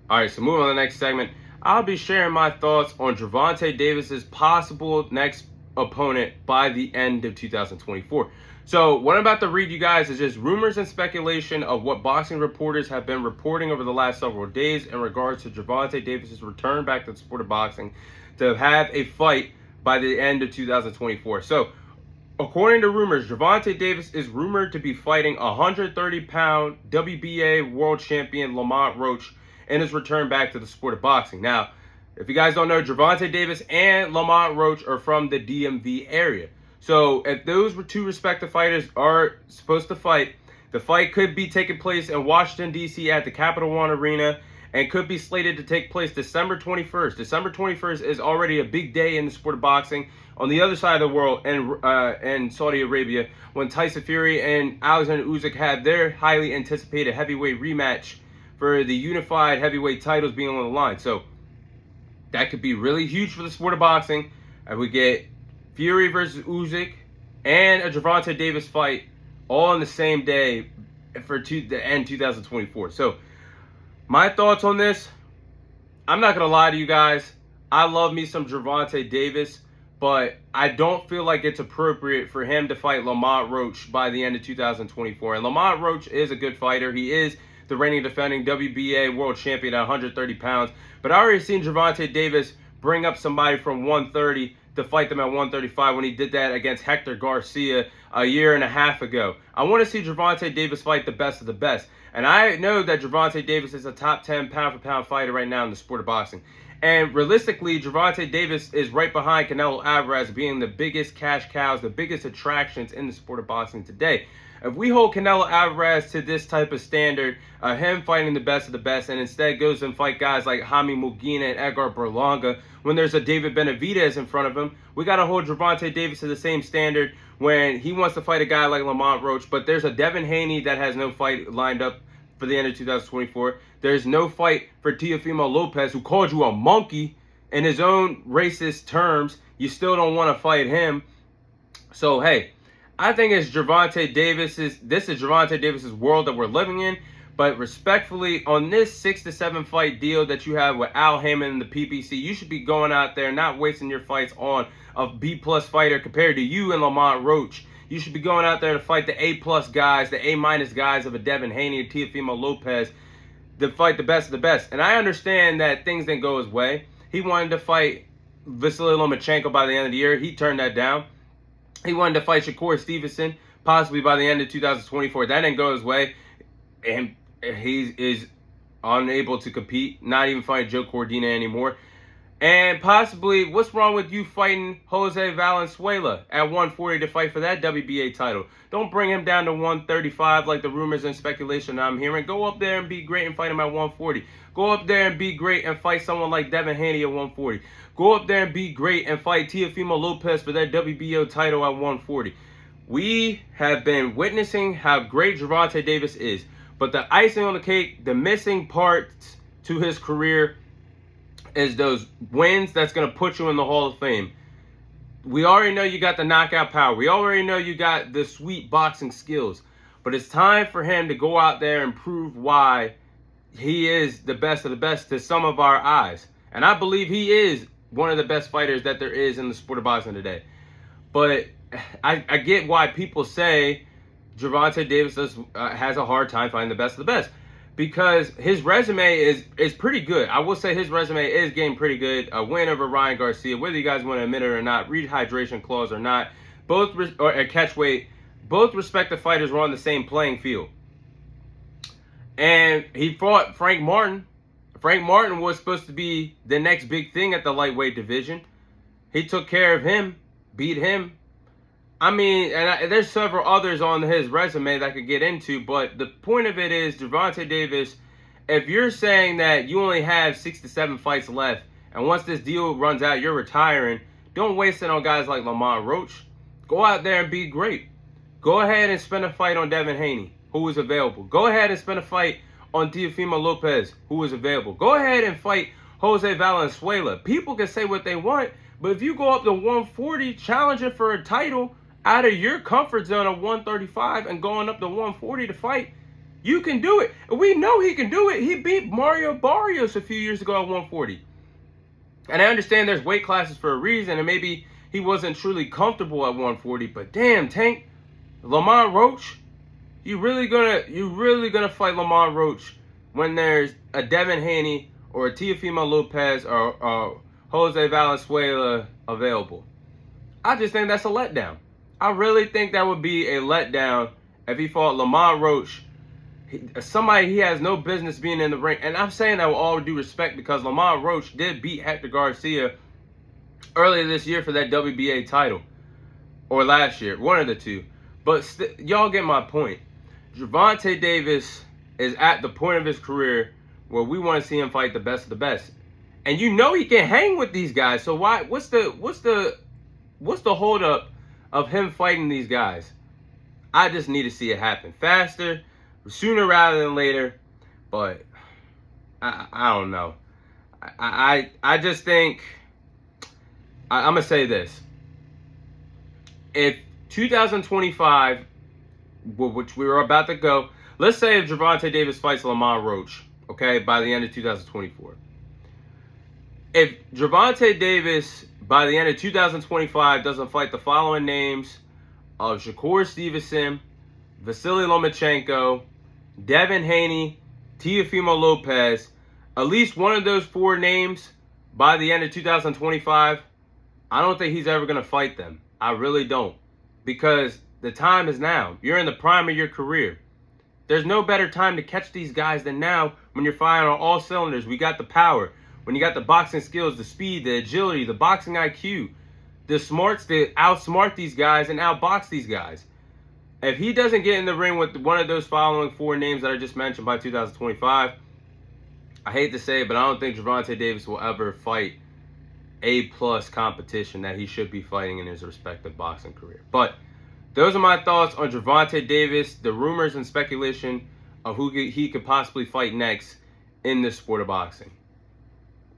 All right, so moving on to the next segment, I'll be sharing my thoughts on Gervonta Davis's possible next opponent by the end of 2024. So what I'm about to read you guys is just rumors and speculation of what boxing reporters have been reporting over the last several days in regards to Gervonta Davis's return back to the sport of boxing to have a fight by the end of 2024. So according to rumors, Gervonta Davis is rumored to be fighting 130-pound WBA world champion Lamont Roach in his return back to the sport of boxing. Now, if you guys don't know, Gervonta Davis and Lamont Roach are from the DMV area. So if those were two respective fighters are supposed to fight, the fight could be taking place in Washington, D.C. at the Capital One Arena and could be slated to take place December 21st. December 21st is already a big day in the sport of boxing. On the other side of the world, in Saudi Arabia, when Tyson Fury and Alexander Usyk had their highly anticipated heavyweight rematch for the unified heavyweight titles being on the line. So that could be really huge for the sport of boxing. And we get Fury versus Usyk and a Gervonta Davis fight all on the same day for the end 2024. So my thoughts on this, I'm not going to lie to you guys. I love me some Gervonta Davis, but I don't feel like it's appropriate for him to fight Lamont Roach by the end of 2024. And Lamont Roach is a good fighter. He is the reigning defending WBA world champion at 130 pounds. But I already seen Gervonta Davis bring up somebody from 130 to fight them at 135 when he did that against Hector Garcia a year and a half ago. I want to see Gervonta Davis fight the best of the best. And I know that Gervonta Davis is a top 10 pound-for-pound fighter right now in the sport of boxing. And realistically, Gervonta Davis is right behind Canelo Alvarez being the biggest cash cows, the biggest attractions in the sport of boxing today. If we hold Canelo Alvarez to this type of standard, him fighting the best of the best, and instead goes and fight guys like Jaime Mugina and Edgar Berlanga, when there's a David Benavidez in front of him, we got to hold Gervonta Davis to the same standard when he wants to fight a guy like Lamont Roach. But there's a Devin Haney that has no fight lined up for the end of 2024. There's no fight for Teofimo Lopez, who called you a monkey in his own racist terms. You still don't want to fight him. So, hey, I think it's Gervonta Davis's. This is Gervonta Davis's world that we're living in. But respectfully, on this 6 to 7 fight deal that you have with Al Haymon and the PBC, you should be going out there, not wasting your fights on a B-plus fighter compared to you and Lamont Roach. You should be going out there to fight the A-plus guys, the A-minus guys of a Devin Haney and Teofimo Lopez, to fight the best of the best. And I understand that things didn't go his way. He wanted to fight Vasily Lomachenko by the end of the year. He turned that down. He wanted to fight Shakur Stevenson possibly by the end of 2024. That didn't go his way. And he is unable to compete, not even fighting Joe Cordina anymore. And possibly, what's wrong with you fighting Jose Valenzuela at 140 to fight for that WBA title? Don't bring him down to 135 like the rumors and speculation I'm hearing. Go up there and be great and fight him at 140. Go up there and be great and fight someone like Devin Haney at 140. Go up there and be great and fight Teofimo Lopez for that WBO title at 140. We have been witnessing how great Gervonta Davis is. But the icing on the cake, the missing parts to his career is those wins that's going to put you in the Hall of Fame. We already know you got the knockout power. We already know you got the sweet boxing skills. But it's time for him to go out there and prove why he is the best of the best to some of our eyes. And I believe he is one of the best fighters that there is in the sport of boxing today. But I get why people say Gervonta Davis has a hard time finding the best of the best, because his resume is pretty good. I will say his resume is getting pretty good. A win over Ryan Garcia, whether you guys want to admit it or not, rehydration clause or not, both or a catch weight, both respective fighters were on the same playing field. And he fought Frank Martin. Frank Martin was supposed to be the next big thing at the lightweight division. He took care of him, beat him. I mean, and there's several others on his resume that I could get into, but the point of it is, Gervonta Davis, if you're saying that you only have 6 to 7 fights left, and once this deal runs out, you're retiring, don't waste it on guys like Lamont Roach. Go out there and be great. Go ahead and spend a fight on Devin Haney, who is available. Go ahead and spend a fight on Teofimo Lopez, who is available. Go ahead and fight Jose Valenzuela. People can say what they want, but if you go up to 140 challenging for a title out of your comfort zone of 135 and going up to 140 to fight, You can do it. We know he can do it. He beat Mario Barrios a few years ago at 140. And I understand there's weight classes for a reason, and maybe he wasn't truly comfortable at 140. But damn, Tank, Lamont Roach, you really gonna fight Lamont Roach when there's a Devin Haney or a Teofimo Lopez or Jose Valenzuela available? I just think that's a letdown. I really think that would be a letdown if he fought Lamont Roach, somebody he has no business being in the ring. And I'm saying that with all due respect because Lamont Roach did beat Hector Garcia earlier this year for that WBA title. Or last year, one of the two. But y'all get my point. Gervonta Davis is at the point of his career where we want to see him fight the best of the best. And you know he can hang with these guys. So why? What's the holdup of him fighting these guys? I just need to see it happen faster, sooner rather than later. But I don't know. I just think I'm gonna say this. If 2025, which we were about to go, let's say if Gervonta Davis fights Lamont Roach, okay, by the end of 2024. If Gervonta Davis, by the end of 2025, doesn't fight the following names of Shakur Stevenson, Vasily Lomachenko, Devin Haney, Teofimo Lopez, at least one of those four names by the end of 2025, I don't think he's ever going to fight them. I really don't. Because the time is now. You're in the prime of your career. There's no better time to catch these guys than now when you're firing on all cylinders. We got the power. When you got the boxing skills, the speed, the agility, the boxing IQ, the smarts to outsmart these guys and outbox these guys. If he doesn't get in the ring with one of those following four names that I just mentioned by 2025, I hate to say it, but I don't think Gervonta Davis will ever fight A-plus competition that he should be fighting in his respective boxing career. But those are my thoughts on Gervonta Davis, the rumors and speculation of who he could possibly fight next in this sport of boxing.